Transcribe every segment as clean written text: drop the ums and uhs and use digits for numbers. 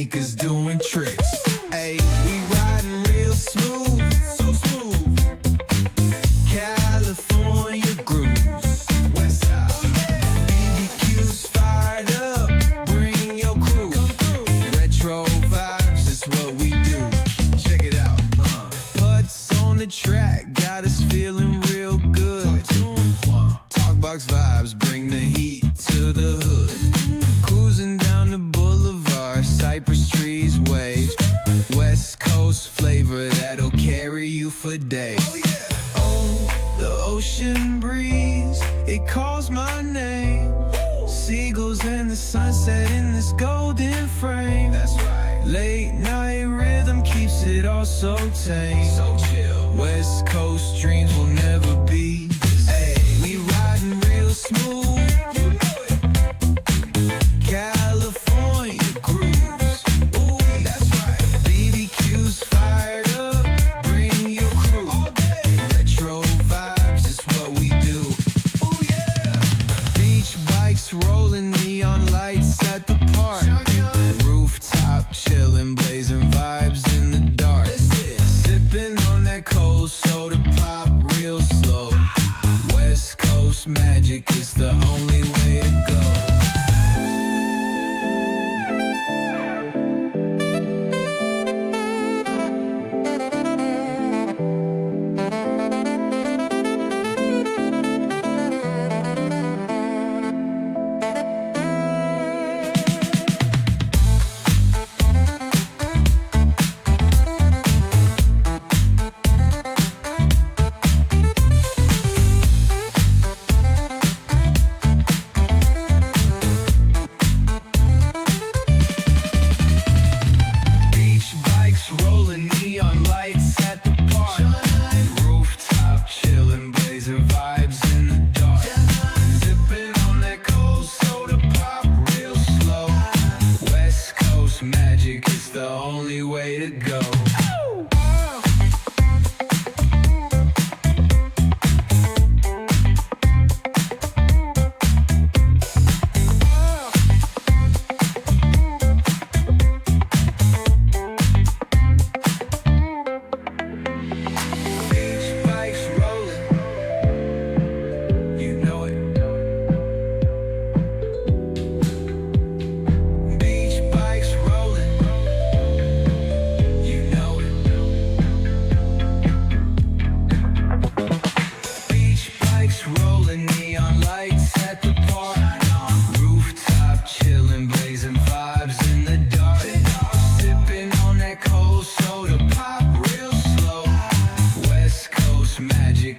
sneakers doing tricks. Ayy, we riding real smooth, so smooth. California grooves, West Side. BBQ's fired up, bring your crew. Retro vibes is what we do. Check it out. Putts on the track, got us feeling real good. Talkbox vibes, bring the heat to the hood. Cruising down the boulevard, cypress trees wave. West Coast flavor that'll carry you for days. Oh, the ocean breeze, it calls my name. Seagulls and the sunset in this golden frame. That's right. Late night rhythm keeps it all so tame. So chill. West Coast dreams will never be. Hey, we riding real smooth. You know it. California grooves. Ooh, that's right. BBQ's fired up. Bring your crew. All day. Retro vibes is what we do. Ooh, yeah. Beach bikes rolling, neon lights at the park. Rooftop chillin', blazing vibes in the dark. Sipping on that cold soda pop real slow. West Coast magic is the only way to go. Magic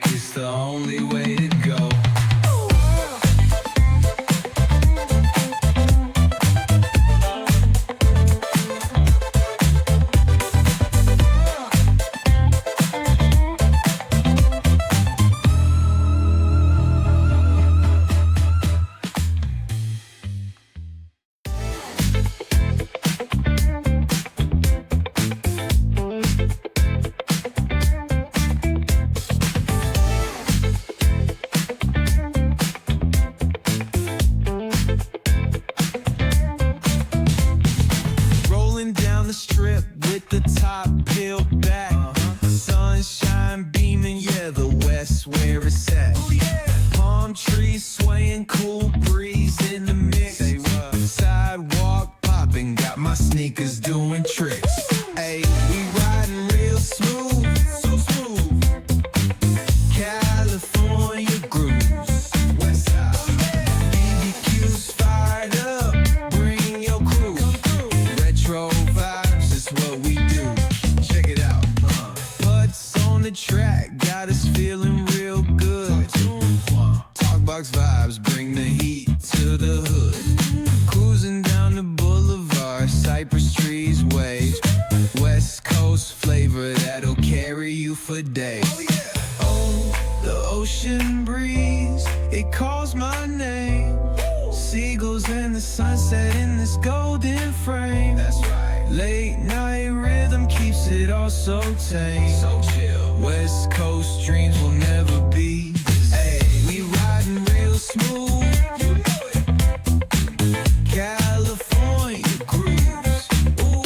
is the only way to go. Sneakers doing tricks. Ayy, we riding real smooth, so smooth. California grooves, West Side. BBQ's fired up, bring your crew. Retro vibes is what we do. Check it out. Putts on the track, got us feeling real good. Talkbox vibes, bring the heat to the hood. Cruising down the boulevard, cypress trees wave. West Coast flavor that'll carry you for days. Oh, the ocean breeze, it calls my name. Seagulls and the sunset in this golden frame. That's right. Late night rhythm keeps it all so tame. So chill. West Coast dreams will never be. Hey, we riding real smooth. You know it. California grooves. Ooh,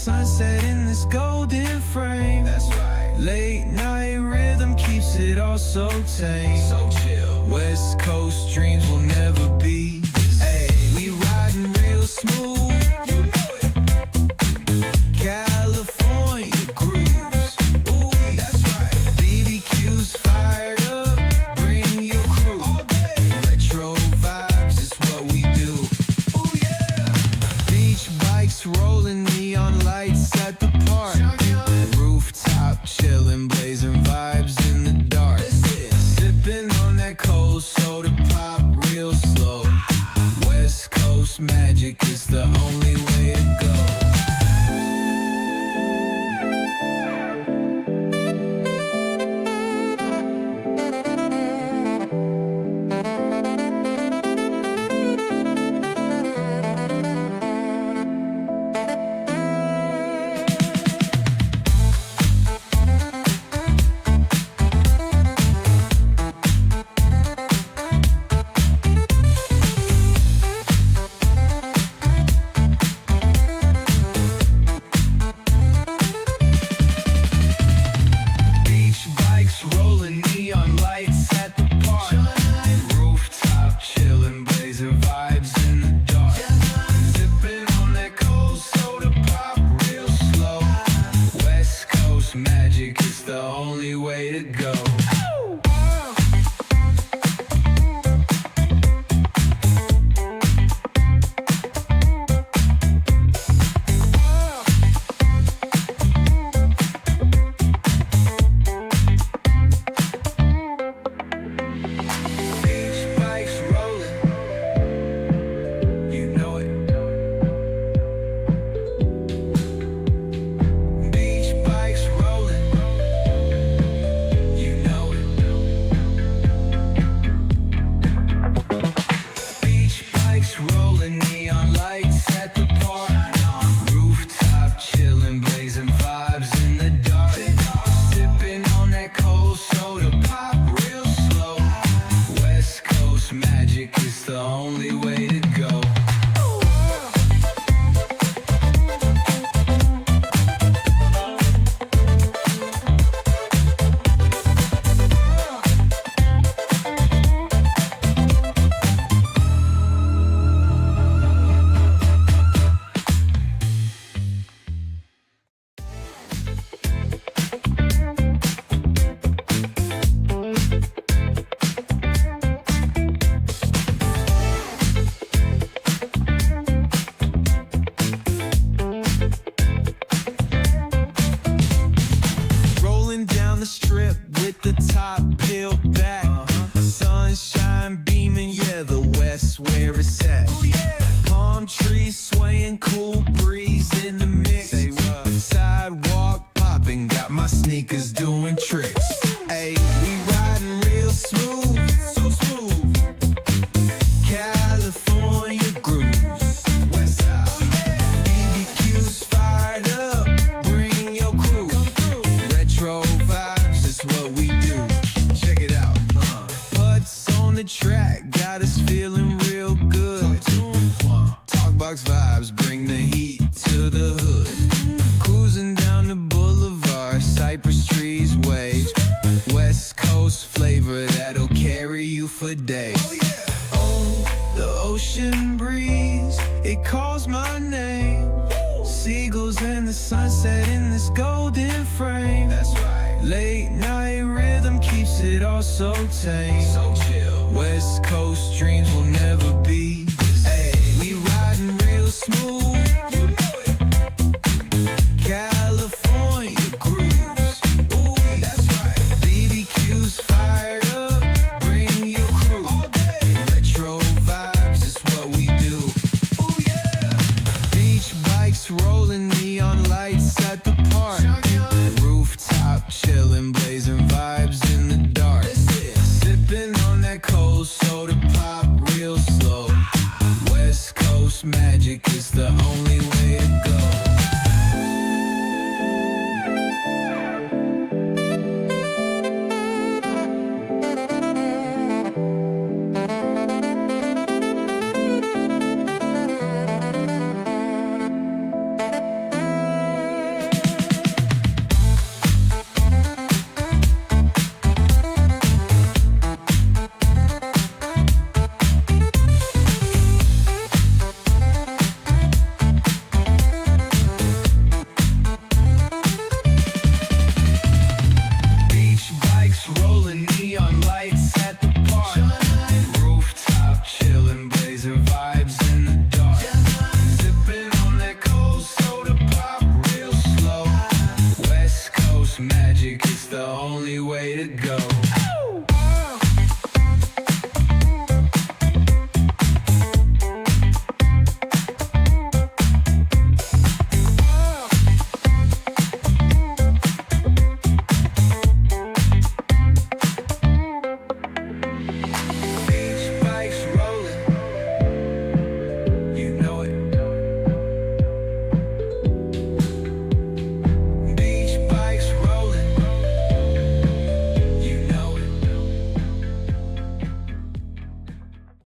sunset in this golden frame. That's right. Late night rhythm keeps it all so tame. So chill. West Coast dreams will never be the same. We riding real smooth. You know it. California grooves. Ooh, that's right. BBQ's fired up. Bring your crew. All day. Retro vibes is what we do. Ooh, yeah. Beach bikes rolling, neon lights at the park. Rooftop chilling, blazing vibes in the dark. Sipping on that cold soda pop real slow. West Coast magic is the only way to go. Magic is the only way to go. Beach bikes rolling, you know it. Beach bikes rolling, you know it. Beach bikes rolling, neon lights at the park. Rooftop chilling, blazing vibes in the dark. Sipping on that cold soda pop real slow. West Coast magic is the only way to go. Rolling down the strip with the top peeled back. Sunshine beaming, yeah, the West where it's at. Palm trees swaying, cool breeze in the mix. Sidewalk popping, got my sneakers doing tricks. Ayy, we riding real smooth, so smooth. California grooves, West Side. BBQ's fired up, bring your crew. Retro vibes is what we do. Check it out. Putts on the track, got us feeling real good. Talkbox vibes, bring the heat to the hood. Cruising down the boulevard, cypress trees wave. West Coast flavor that'll carry you for days. Oh, the ocean breeze, it calls my name. Seagulls and the sunset in this golden frame. That's right. Late night rhythm keeps it all so tame. So chill. West Coast dreams will never be